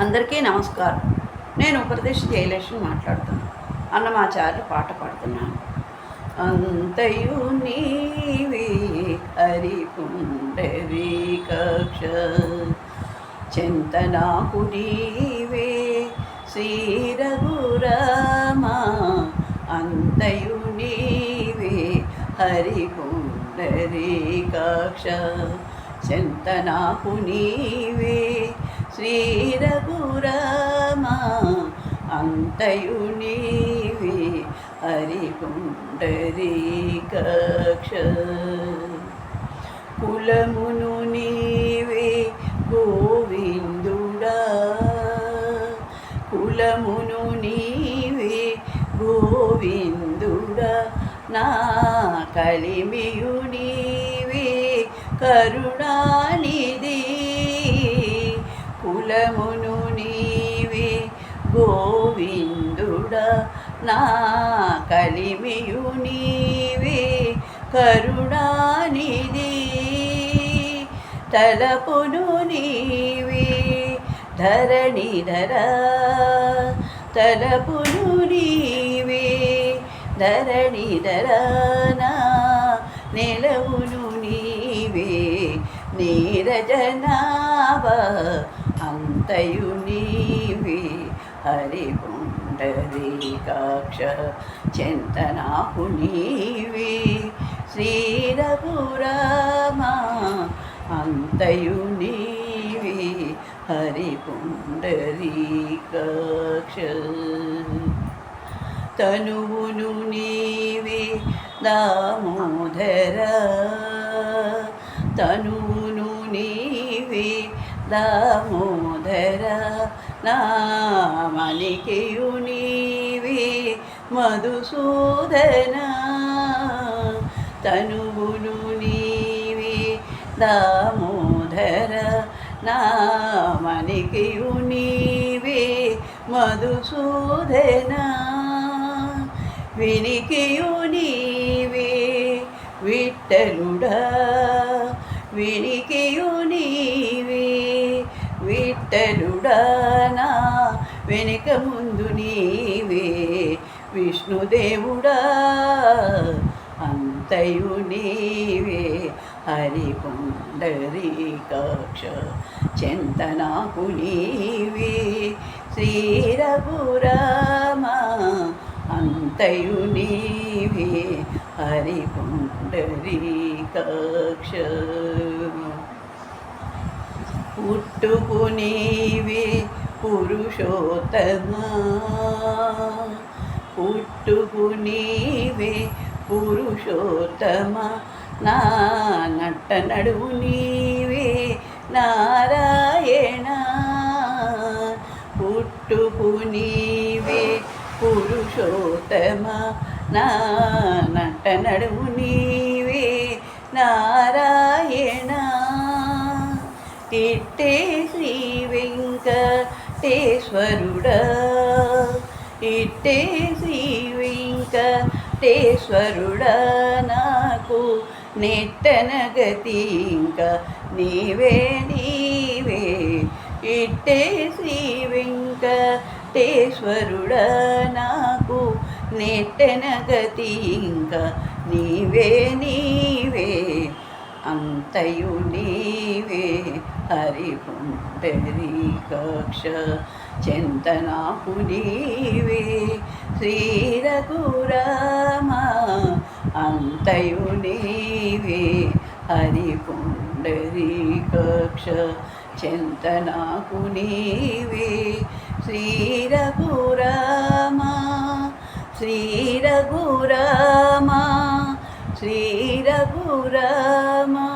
అందరికీ నమస్కారం. నేను ఉపదేశ జయలక్ష్మి మాట్లాడుతున్నాను. అన్నమాచార్య పాట పాడుతున్నాను. అంతయు నీవే హరి పుండరీకాక్ష, చింతనాకు నీవే శ్రీ రఘురామా. అంతయు నీవే హరి పుండరీకాక్ష, చింతనాకు నీవే శ్రీ రఘురామా. అంతయు నీవే హరి పుండరీకాక్ష. కులమును నీవే గోవిందుడా, కులమును నీవే గోవిందుడా. నా కలిమియు నీవే కరుణానిధి, కులమును నీవే గోవిందుడా. నా కలిమియు నీవే కరుణానిధి, తలపును నీవే ధరణిధర, తలపును నీవే ధరణిధర. నా నెలవును నీవే నీరజనాభ. అంతయు నీవే హరి పుండరీకాక్ష, చింతనాకు నీవే శ్రీ రఘురామా. అంతయు నీవే హరి పుండరీకాక్ష. తనువును నీవే దామోదర, తనువును నీవే దామోదర. నా మణికియు నీవే మధుసూదన, తనువును నీవే దామోదర. నా మణికియు నీవే మధుసూదన. వినికియు నీవే విఠలుడా, వినికియు నీవే విఠలుడా. నా వెనుక ముందు నీవే విష్ణుదేవుడా. అంతయు నీవే హరి పుండరీకాక్ష, చింతనాకు నీవే శ్రీ రఘురామా. అంతయు నీవే హరి పుండరీకాక్ష. పుట్టుకు నీవే పురుషోత్తమా, పుట్టుకు నీవే పురుషోత్తమ. నా నట్ట నడువు నీవే నారాయణ, పుట్టుకు నీవే పురుషోత్తమ. నా నట్ట నడువు నీవే నారాయణ. ఇట్టే శ్రీ వెంకటేశ్వరుడా, ఇట్టే శ్రీ వెంకటేశ్వరుడా. నాకు నెట్టన గతి ఇంకా నీవే నీవే. ఇట్టే శ్రీ వెంకటేశ్వరుడా. నాకు నెట్టన గతి ఇంకా నీవే నీవే. అంతయు నీవే హరి పుండరీకాక్ష, చింతనాకు నీవే శ్రీ రఘురామా. అంతయు నీవే హరి పుండరీకాక్ష, చింతనాకు నీవే శ్రీ రఘురామా. శ్రీ రఘురామా, శ్రీ రఘురామా.